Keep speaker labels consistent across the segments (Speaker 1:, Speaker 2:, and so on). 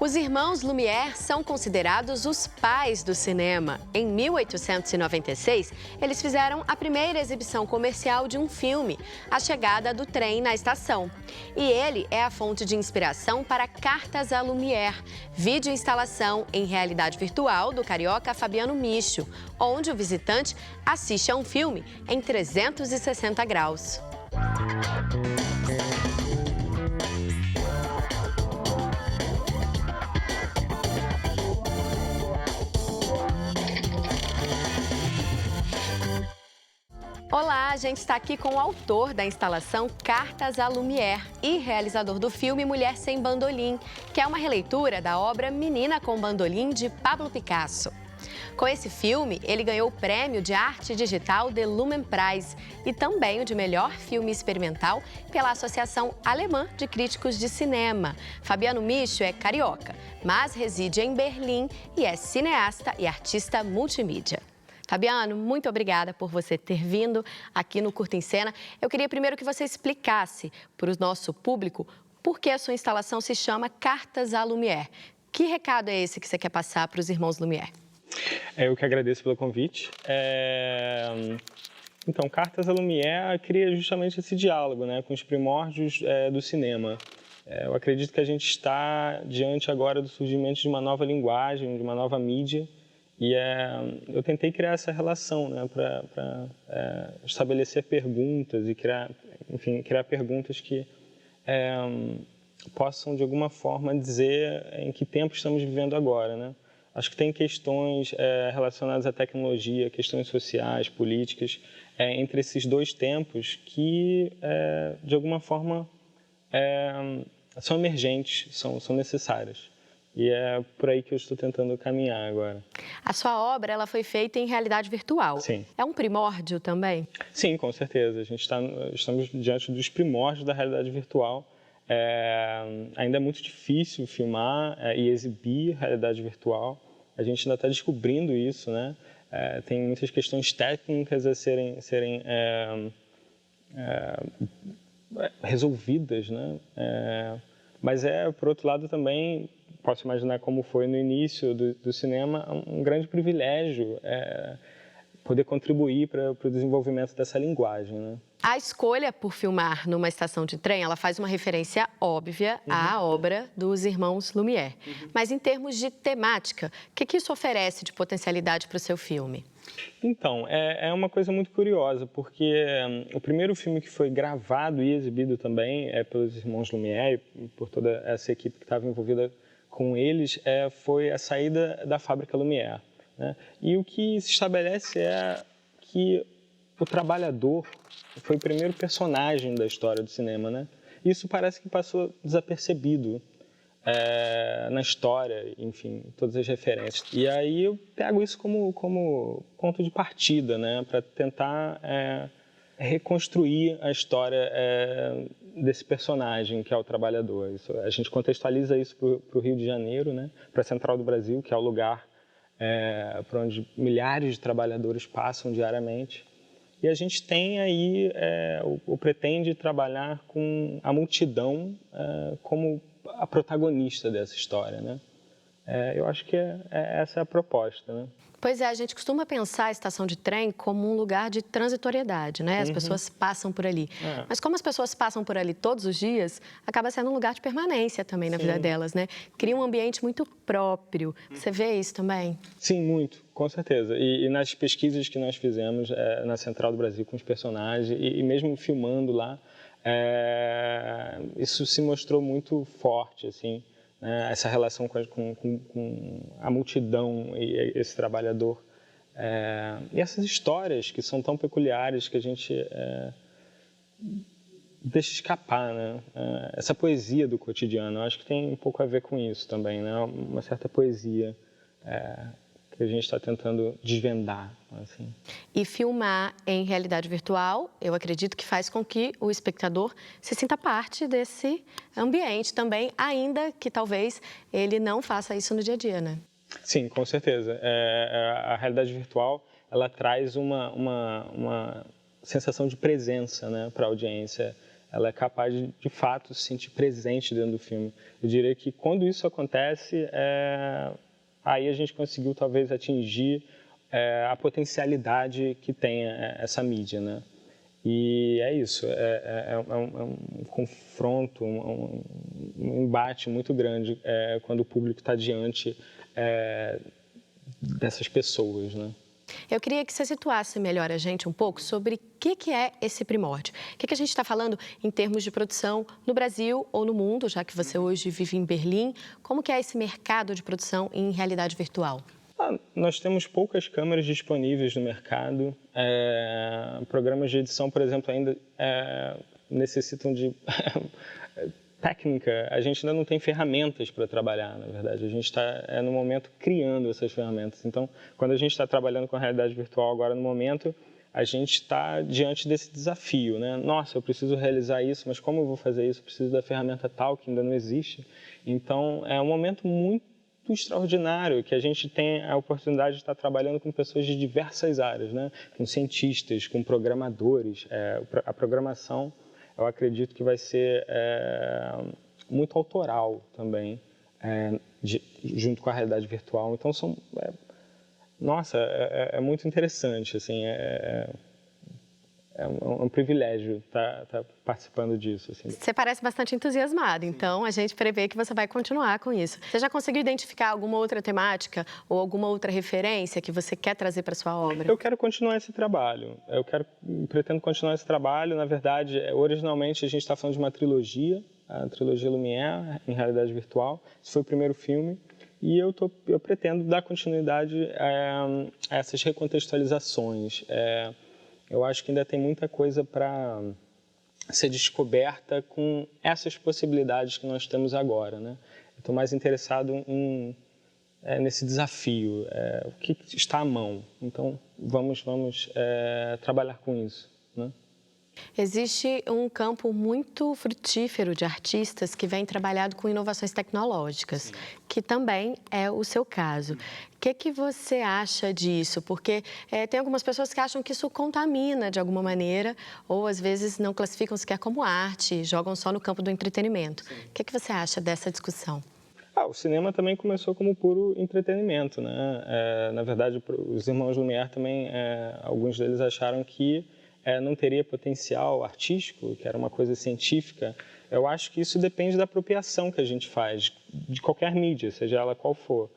Speaker 1: Os irmãos Lumière são considerados os pais do cinema. Em 1896, eles fizeram a primeira exibição comercial de um filme, A Chegada do Trem na Estação. E ele é a fonte de inspiração para Cartas à Lumière, vídeo-instalação em realidade virtual do carioca Fabiano Micho, onde o visitante assiste a um filme em 360 graus. Olá, a gente está aqui com o autor da instalação Cartas à Lumière e realizador do filme Mulher Sem Bandolim, que é uma releitura da obra Menina com Bandolim, de Pablo Picasso. Com esse filme, ele ganhou o prêmio de arte digital The Lumen Prize e também o de melhor filme experimental pela Associação Alemã de Críticos de Cinema. Fabiano Micho é carioca, mas reside em Berlim e é cineasta e artista multimídia. Fabiano, muito obrigada por você ter vindo aqui no Curta em Cena. Eu queria primeiro que você explicasse para o nosso público por que a sua instalação se chama Cartas à Lumière. Que recado é esse que você quer passar para os irmãos Lumière?
Speaker 2: Eu que agradeço pelo convite. Então, Cartas à Lumière cria justamente esse diálogo, né, com os primórdios do cinema. Eu acredito que a gente está diante agora do surgimento de uma nova linguagem, de uma nova mídia. E eu tentei criar essa relação, né, para estabelecer perguntas e criar perguntas que possam, de alguma forma, dizer em que tempo estamos vivendo agora, né? Acho que tem questões relacionadas à tecnologia, questões sociais, políticas, entre esses dois tempos que, de alguma forma, são emergentes, são necessárias. E é por aí que eu estou tentando caminhar agora.
Speaker 1: A sua obra ela foi feita em realidade virtual.
Speaker 2: Sim.
Speaker 1: É um primórdio também?
Speaker 2: Sim, com certeza. Estamos diante dos primórdios da realidade virtual. Ainda é muito difícil filmar e exibir realidade virtual. A gente ainda está descobrindo isso, né? Tem muitas questões técnicas a serem resolvidas, né? Mas por outro lado, também posso imaginar como foi no início do cinema, um grande privilégio poder contribuir para o desenvolvimento dessa linguagem, né?
Speaker 1: A escolha por filmar numa estação de trem, ela faz uma referência óbvia à obra dos irmãos Lumière. Mas em termos de temática, o que isso oferece de potencialidade para o seu filme?
Speaker 2: Então, é uma coisa muito curiosa, porque o primeiro filme que foi gravado e exibido também pelos irmãos Lumière, por toda essa equipe que estava envolvida com eles, foi a saída da fábrica Lumière, né? E o que se estabelece é que o trabalhador foi o primeiro personagem da história do cinema, né? Isso parece que passou desapercebido na história, enfim, todas as referências. E aí eu pego isso como ponto de partida, né, para tentar reconstruir a história desse personagem que é o trabalhador. A gente contextualiza isso para o Rio de Janeiro, né, para a Central do Brasil, que é o lugar para onde milhares de trabalhadores passam diariamente. E a gente tem aí, pretende trabalhar com a multidão como a protagonista dessa história, né? Eu acho que essa é a proposta, né?
Speaker 1: Pois é, a gente costuma pensar a estação de trem como um lugar de transitoriedade, né? As pessoas passam por ali. Mas como as pessoas passam por ali todos os dias, acaba sendo um lugar de permanência também na vida delas, né? Cria um ambiente muito próprio. Você vê isso também?
Speaker 2: Sim, muito, com certeza. E nas pesquisas que nós fizemos na Central do Brasil com os personagens e mesmo filmando lá, isso se mostrou muito forte, assim, né? Essa relação com a multidão e esse trabalhador. E essas histórias que são tão peculiares que a gente deixa escapar, né? Essa poesia do cotidiano, eu acho que tem um pouco a ver com isso também, né? Uma certa poesia que a gente está tentando desvendar, assim.
Speaker 1: E filmar em realidade virtual, eu acredito que faz com que o espectador se sinta parte desse ambiente também, ainda que talvez ele não faça isso no dia a dia, né?
Speaker 2: Sim, com certeza. A realidade virtual, ela traz uma sensação de presença, né, para a audiência. ela é capaz de fato se sentir presente dentro do filme. Eu diria que quando isso acontece, aí a gente conseguiu talvez atingir a potencialidade que tem essa mídia, né? E é isso, é um confronto, um embate muito grande quando o público está diante dessas pessoas, né?
Speaker 1: Eu queria que você situasse melhor a gente um pouco sobre o que é esse Primórdio. O que a gente está falando em termos de produção no Brasil ou no mundo, já que você hoje vive em Berlim. Como que é esse mercado de produção em realidade virtual?
Speaker 2: Nós temos poucas câmeras disponíveis no mercado. Programas de edição, por exemplo, ainda necessitam de técnica. A gente ainda não tem ferramentas para trabalhar, na verdade. A gente está, no momento, criando essas ferramentas. Então, quando a gente está trabalhando com a realidade virtual agora, no momento, a gente está diante desse desafio, né? Nossa, eu preciso realizar isso, mas como eu vou fazer isso? Eu preciso da ferramenta tal que ainda não existe. Então, é um momento muito extraordinário que a gente tem a oportunidade de estar trabalhando com pessoas de diversas áreas, né? Com cientistas, com programadores. A programação, eu acredito que vai ser muito autoral também, junto com a realidade virtual. Então, é muito interessante, assim, é um privilégio estar participando disso. Assim.
Speaker 1: Você parece bastante entusiasmado, então a gente prevê que você vai continuar com isso. Você já conseguiu identificar alguma outra temática ou alguma outra referência que você quer trazer para a sua obra?
Speaker 2: Eu quero continuar esse trabalho. Pretendo continuar esse trabalho. Na verdade, originalmente a gente está falando de uma trilogia, a trilogia Lumière, em realidade virtual. Esse foi o primeiro filme. E eu pretendo dar continuidade a essas recontextualizações. Eu acho que ainda tem muita coisa para ser descoberta com essas possibilidades que nós temos agora, né? Eu estou mais interessado nesse desafio, o que está à mão. Então, vamos trabalhar com isso, né?
Speaker 1: Existe um campo muito frutífero de artistas que vem trabalhado com inovações tecnológicas, sim, que também é o seu caso. O que você acha disso? Porque tem algumas pessoas que acham que isso contamina de alguma maneira, ou às vezes não classificam sequer como arte, jogam só no campo do entretenimento. Sim. O que você acha dessa discussão?
Speaker 2: O cinema também começou como puro entretenimento, né? Na verdade, os irmãos Lumière também, alguns deles acharam que não teria potencial artístico, que era uma coisa científica. Eu acho que isso depende da apropriação que a gente faz, de qualquer mídia, seja ela qual for.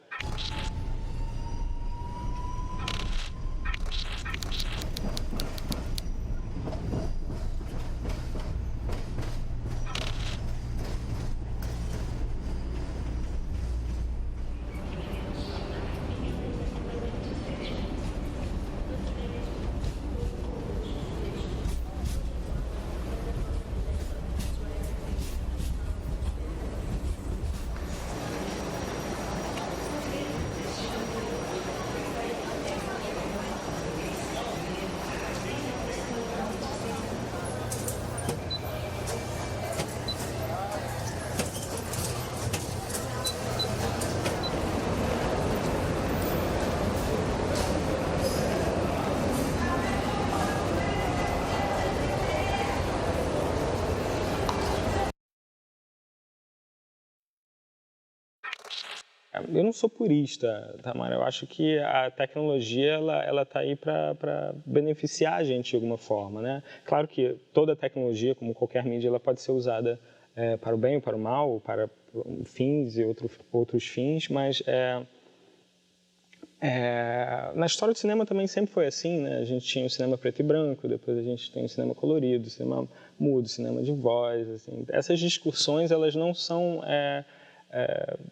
Speaker 2: Eu não sou purista, Tamara. Eu acho que a tecnologia ela está aí para beneficiar a gente de alguma forma, né? Claro que toda tecnologia, como qualquer mídia, ela pode ser usada para o bem ou para o mal, para fins e outros fins, mas na história do cinema também sempre foi assim, né? A gente tinha o cinema preto e branco, depois a gente tem o cinema colorido, o cinema mudo, o cinema de voz. Assim. Essas discussões, elas não são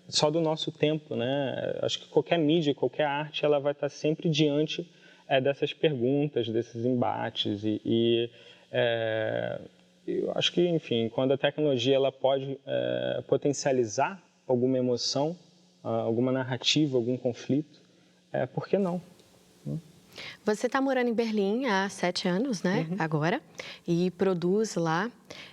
Speaker 2: só do nosso tempo, né? Acho que qualquer mídia, qualquer arte, ela vai estar sempre diante dessas perguntas, desses embates eu acho que, enfim, quando a tecnologia ela pode potencializar alguma emoção, alguma narrativa, algum conflito, por que não?
Speaker 1: Você está morando em Berlim há 7 anos, né? Uhum. Agora, e produz lá.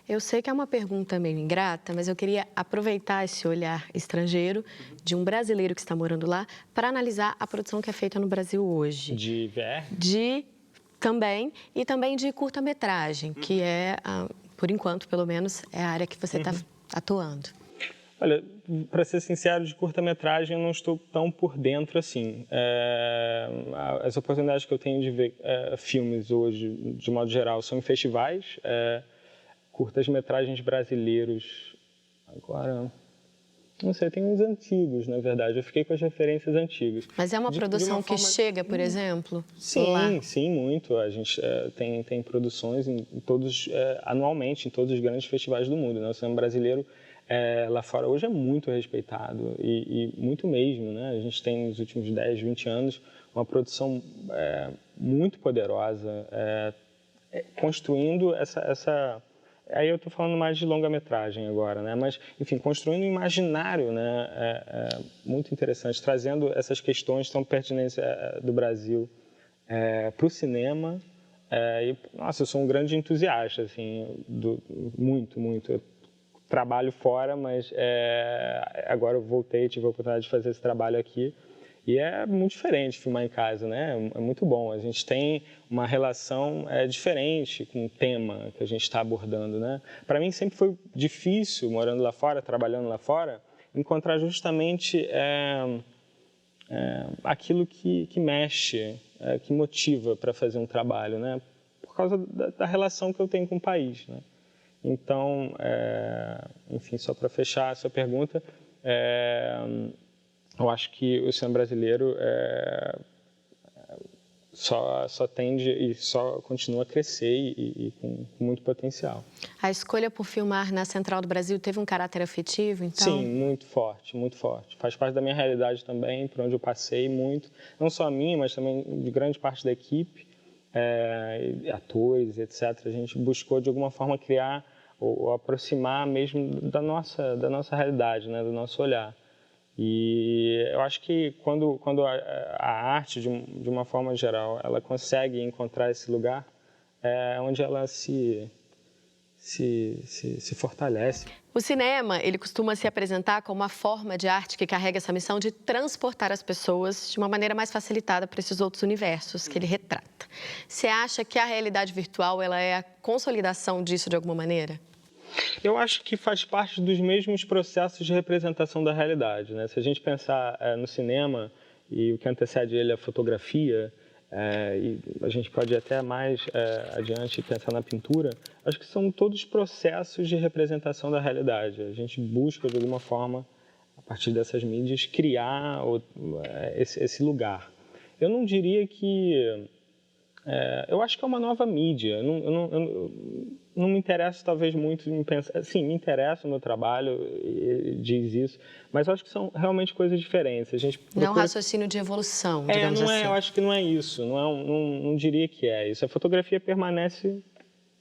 Speaker 1: Eu sei que é uma pergunta meio ingrata, mas eu queria aproveitar esse olhar estrangeiro de um brasileiro que está morando lá para analisar a produção que é feita no Brasil hoje.
Speaker 2: De VR?
Speaker 1: Também, e também de curta-metragem, que é por enquanto, pelo menos, é a área que você está atuando.
Speaker 2: Olha, para ser sincero, de curta-metragem eu não estou tão por dentro assim. As oportunidades que eu tenho de ver filmes hoje, de modo geral, são em festivais. Curtas-metragens brasileiros, agora, não sei, tem uns antigos, na verdade. Eu fiquei com as referências antigas.
Speaker 1: Mas é uma produção que chega, por exemplo,
Speaker 2: sim,
Speaker 1: lá?
Speaker 2: Sim, muito. A gente tem produções anualmente em todos os grandes festivais do mundo, né? O cinema brasileiro lá fora hoje é muito respeitado e muito mesmo, né? A gente tem nos últimos 10, 20 anos uma produção muito poderosa, construindo essa aí eu estou falando mais de longa-metragem agora, né? Mas, enfim, construindo um imaginário, né? Muito interessante, trazendo essas questões tão pertinentes do Brasil para o cinema. Nossa, eu sou um grande entusiasta, assim, muito. Eu trabalho fora, mas agora eu voltei, tive a oportunidade de fazer esse trabalho aqui. E é muito diferente filmar em casa, né? É muito bom. A gente tem uma relação diferente com o tema que a gente está abordando, né? Para mim sempre foi difícil, morando lá fora, trabalhando lá fora, encontrar justamente aquilo que mexe, que motiva para fazer um trabalho, né? Por causa da relação que eu tenho com o país, né? Então, enfim, só para fechar a sua pergunta, eu acho que o cinema brasileiro só tende e só continua a crescer e com muito potencial.
Speaker 1: A escolha por filmar na Central do Brasil teve um caráter afetivo, então?
Speaker 2: Sim, muito forte, muito forte. Faz parte da minha realidade também, por onde eu passei muito. Não só a minha, mas também de grande parte da equipe, atores, etc. A gente buscou, de alguma forma, criar ou aproximar mesmo da nossa realidade, né? Do nosso olhar. E eu acho que quando a arte, de uma forma geral, ela consegue encontrar esse lugar, é onde ela se fortalece.
Speaker 1: O cinema, ele costuma se apresentar como uma forma de arte que carrega essa missão de transportar as pessoas de uma maneira mais facilitada para esses outros universos que ele retrata. Você acha que a realidade virtual ela é a consolidação disso de alguma maneira?
Speaker 2: Eu acho que faz parte dos mesmos processos de representação da realidade, né? Se a gente pensar no cinema e o que antecede ele, a fotografia, e a gente pode ir até mais adiante pensar na pintura, acho que são todos processos de representação da realidade. A gente busca, de alguma forma, a partir dessas mídias, criar esse lugar. Eu não diria que... eu acho que é uma nova mídia. Não me interessa, talvez, muito em pensar... Sim, me interessa o meu trabalho, diz isso, mas eu acho que são realmente coisas diferentes. A gente procura...
Speaker 1: Não é um raciocínio de evolução, digamos assim.
Speaker 2: Eu acho que não é isso. Não diria que é isso. A fotografia permanece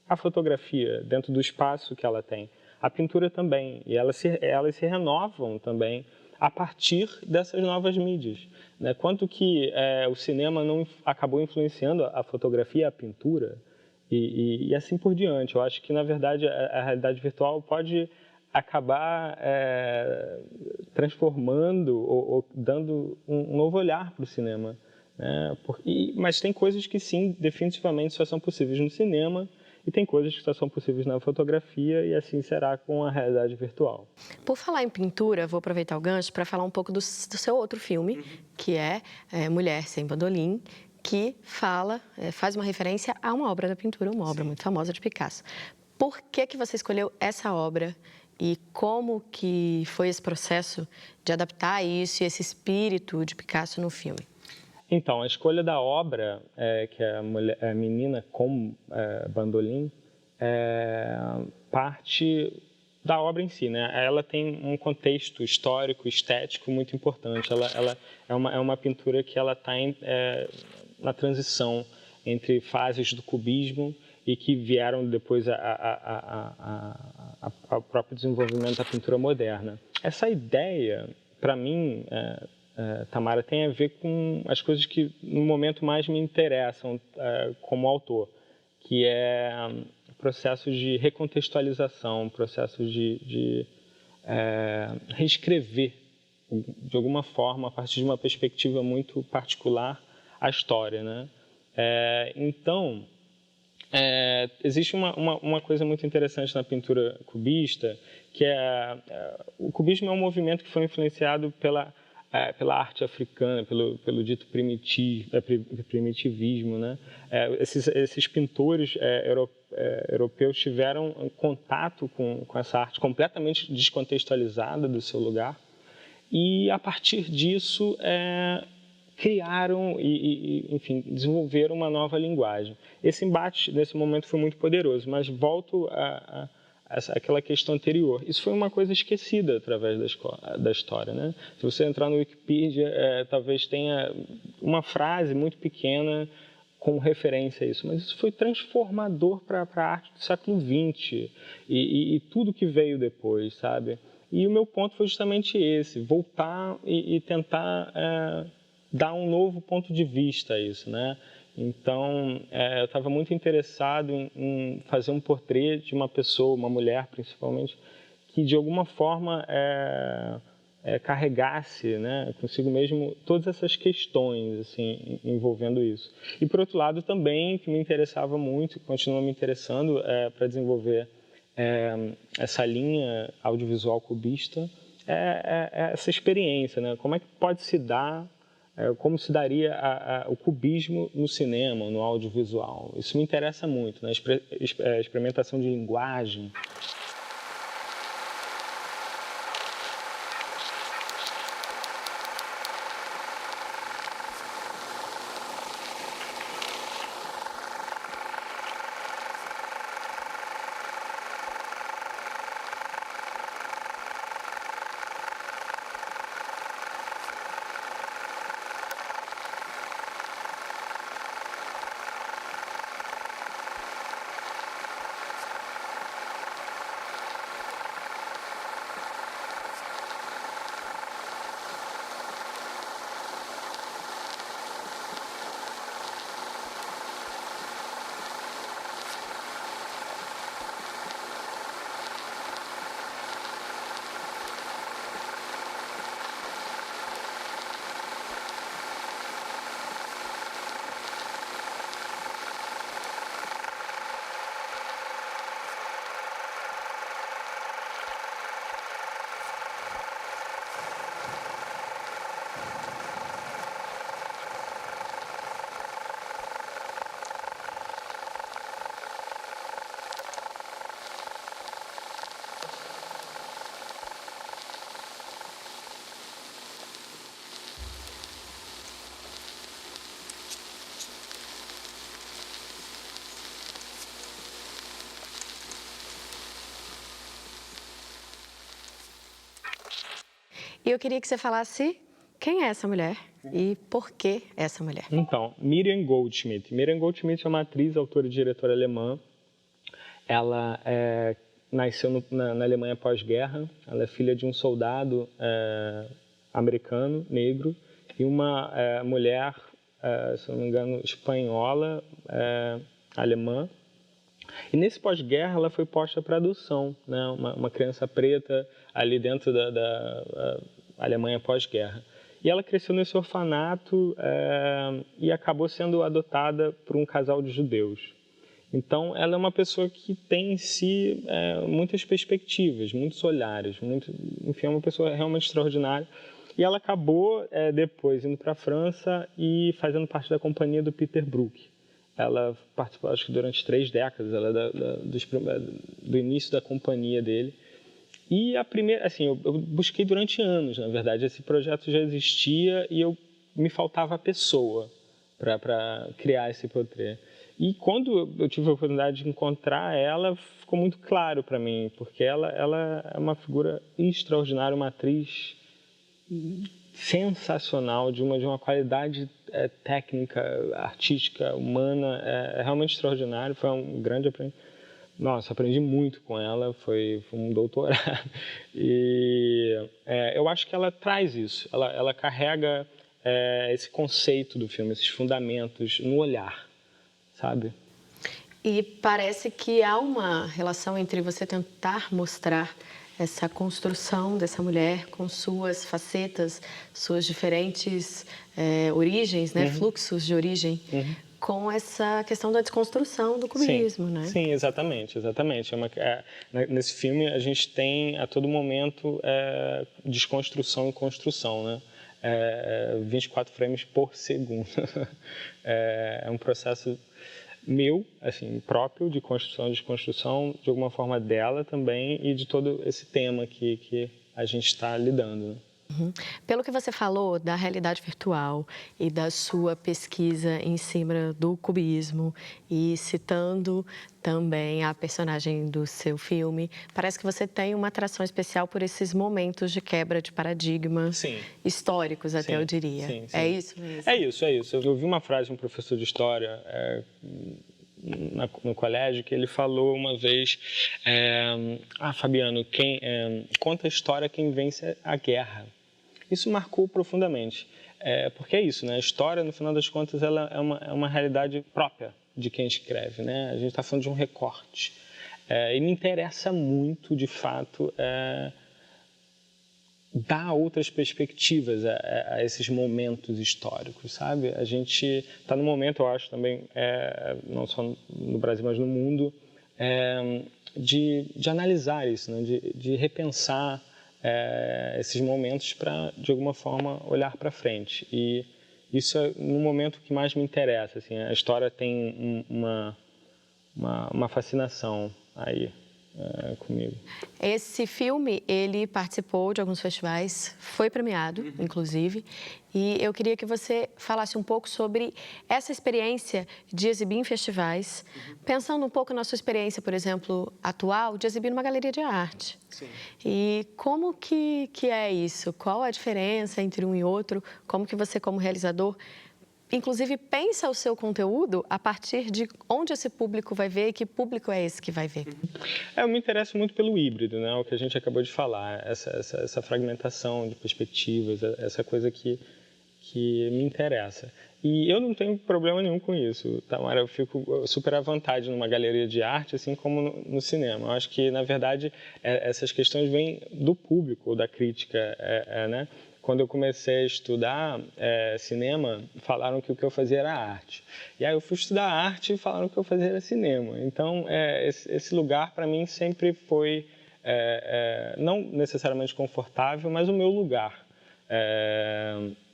Speaker 2: a fotografia dentro do espaço que ela tem. A pintura também. E elas se renovam também a partir dessas novas mídias, né? Quanto que o cinema não acabou influenciando a fotografia e a pintura e assim por diante. Eu acho que, na verdade, a realidade virtual pode acabar transformando ou dando um novo olhar para o cinema, né? Mas tem coisas que, sim, definitivamente só são possíveis no cinema, e tem coisas que só são possíveis na fotografia, e assim será com a realidade virtual.
Speaker 1: Por falar em pintura, vou aproveitar o gancho para falar um pouco do seu outro filme, que é Mulher Sem Bandolim, que faz uma referência a uma obra da pintura, uma obra muito famosa de Picasso. Por que você escolheu essa obra e como que foi esse processo de adaptar isso e esse espírito de Picasso no filme?
Speaker 2: Então, a escolha da obra, que é a Menina com Bandolim, parte da obra em si, né? Ela tem um contexto histórico, estético muito importante. Ela é uma pintura que ela está na transição entre fases do cubismo e que vieram depois ao próprio desenvolvimento da pintura moderna. Essa ideia, para mim, Tamara, tem a ver com as coisas que no momento mais me interessam como autor, que é processos de recontextualização, processos de reescrever, de alguma forma, a partir de uma perspectiva muito particular, a história, né? Então, existe uma coisa muito interessante na pintura cubista, que o cubismo é um movimento que foi influenciado pela arte africana, pelo dito primitivismo, né? Esses pintores europeus tiveram contato com essa arte completamente descontextualizada do seu lugar, e a partir disso criaram enfim, desenvolveram uma nova linguagem. Esse embate nesse momento foi muito poderoso, mas volto àquela questão anterior. Isso foi uma coisa esquecida através da história, né? Se você entrar no Wikipedia, talvez tenha uma frase muito pequena como referência a isso, mas isso foi transformador para a arte do século XX e tudo que veio depois, sabe? E o meu ponto foi justamente esse, voltar e tentar dar um novo ponto de vista a isso, né? Então, eu estava muito interessado em fazer um portrait de uma pessoa, uma mulher principalmente, que de alguma forma carregasse, né, consigo mesmo todas essas questões assim, envolvendo isso. E, por outro lado, também, que me interessava muito, continua me interessando para desenvolver essa linha audiovisual cubista, essa experiência, né? Como é que pode se dar, como se daria o cubismo no cinema, no audiovisual. Isso me interessa muito, né? A experimentação de linguagem.
Speaker 1: E eu queria que você falasse quem é essa mulher e por que essa mulher.
Speaker 2: Então, Miriam Goldschmidt. Miriam Goldschmidt é uma atriz, autora e diretora alemã. Ela nasceu na Alemanha pós-guerra. Ela é filha de um soldado americano, negro, e uma mulher, se não me engano, espanhola, alemã. E nesse pós-guerra ela foi posta para adoção, né? Uma criança preta ali dentro da Alemanha pós-guerra. E ela cresceu nesse orfanato e acabou sendo adotada por um casal de judeus. Então, ela é uma pessoa que tem em si muitas perspectivas, muitos olhares, enfim, é uma pessoa realmente extraordinária. E ela acabou depois indo para a França e fazendo parte da companhia do Peter Brook. Ela participou, acho que durante 3 décadas, ela do início da companhia dele. E a primeira, assim, eu busquei durante anos, na verdade, esse projeto já existia e me faltava a pessoa para criar esse portrait. E quando eu tive a oportunidade de encontrar ela, ficou muito claro para mim, porque ela é uma figura extraordinária, uma atriz sensacional, de uma qualidade técnica, artística, humana, realmente extraordinário. Foi um grande aprendizado. Nossa, aprendi muito com ela, foi um doutorado. E eu acho que ela traz isso, ela carrega esse conceito do filme, esses fundamentos no olhar, sabe?
Speaker 1: E parece que há uma relação entre você tentar mostrar essa construção dessa mulher com suas facetas, suas diferentes origens, né? Fluxos de origem, com essa questão da desconstrução do cubismo, né?
Speaker 2: Sim, exatamente. Nesse filme, a gente tem, a todo momento, desconstrução e construção, né? 24 frames por segundo. É um processo meu, assim, próprio, de construção e desconstrução, de alguma forma dela também, e de todo esse tema que a gente está lidando, né?
Speaker 1: Uhum. Pelo que você falou da realidade virtual e da sua pesquisa em cima do cubismo e citando também a personagem do seu filme, parece que você tem uma atração especial por esses momentos de quebra de paradigmas históricos, até eu diria.
Speaker 2: Sim.
Speaker 1: É isso mesmo?
Speaker 2: É isso. Eu ouvi uma frase de um professor de história no colégio, que ele falou uma vez: Fabiano, conta a história quem vence a guerra. Isso marcou profundamente, porque é isso, né? A história, no final das contas, ela é uma realidade própria de quem escreve, né? A gente está falando de um recorte. E me interessa muito, de fato, dar outras perspectivas a esses momentos históricos, sabe? A gente está no momento, eu acho também, não só no Brasil, mas no mundo, de analisar isso, né? de repensar esses momentos para, de alguma forma, olhar para frente. E isso é no momento que mais me interessa. Assim, a história tem uma fascinação aí comigo.
Speaker 1: Esse filme, ele participou de alguns festivais, foi premiado, inclusive, e eu queria que você falasse um pouco sobre essa experiência de exibir em festivais, pensando um pouco na sua experiência, por exemplo, atual, de exibir numa galeria de arte.
Speaker 2: Sim.
Speaker 1: E como que é isso? Qual a diferença entre um e outro? Como que você, como realizador, inclusive, pensa o seu conteúdo a partir de onde esse público vai ver e que público é esse que vai ver?
Speaker 2: Eu me interesso muito pelo híbrido, né? O que a gente acabou de falar, essa fragmentação de perspectivas, essa coisa que me interessa. E eu não tenho problema nenhum com isso, Tamara. Eu fico super à vontade numa galeria de arte, assim como no cinema. Eu acho que, na verdade, essas questões vêm do público, da crítica, né? Quando eu comecei a estudar cinema, falaram que o que eu fazia era arte. E aí eu fui estudar arte e falaram que o que eu fazia era cinema. Então, esse lugar, para mim, sempre foi, não necessariamente confortável, mas o meu lugar.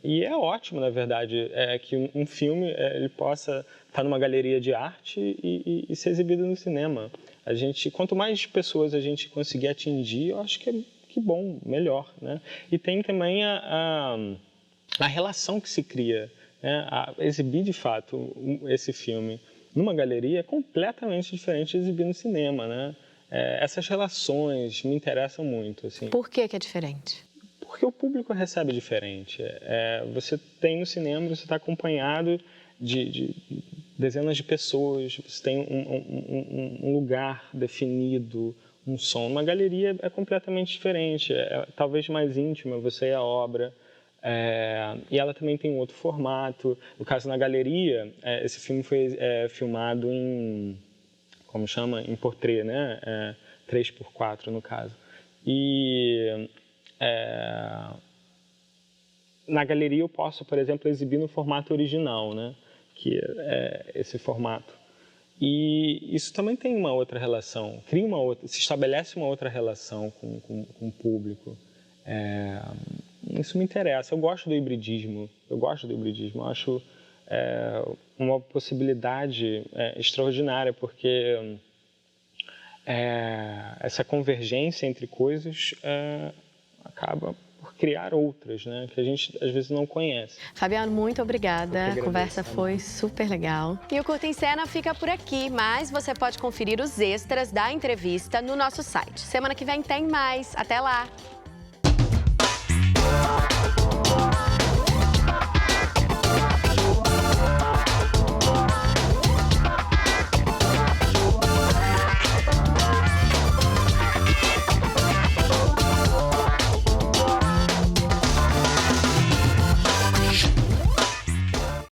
Speaker 2: E é ótimo, na verdade, que um filme ele possa estar numa galeria de arte e ser exibido no cinema. Quanto mais pessoas a gente conseguir atingir, eu acho que bom, melhor, né? E tem também a relação que se cria, né? Exibir, de fato, esse filme numa galeria é completamente diferente de exibir no cinema, né? Essas relações me interessam muito, assim.
Speaker 1: Por que é diferente?
Speaker 2: Porque o público recebe diferente. Você tem no cinema, você está acompanhado de dezenas de pessoas, você tem um lugar definido, um som. Uma galeria é completamente diferente, talvez mais íntima, você e a obra. E ela também tem um outro formato. No caso, na galeria, esse filme foi filmado em, como chama? Em portrê, né? 3x4, no caso. E na galeria eu posso, por exemplo, exibir no formato original, né? Que é esse formato. E isso também tem uma outra relação, se estabelece uma outra relação com o público. Isso me interessa, eu gosto do hibridismo, eu acho uma possibilidade extraordinária, porque essa convergência entre coisas acaba por criar outras, né, que a gente às vezes não conhece.
Speaker 1: Fabiano, muito obrigada. A conversa foi super legal. E o Curta em Cena fica por aqui, mas você pode conferir os extras da entrevista no nosso site. Semana que vem tem mais. Até lá!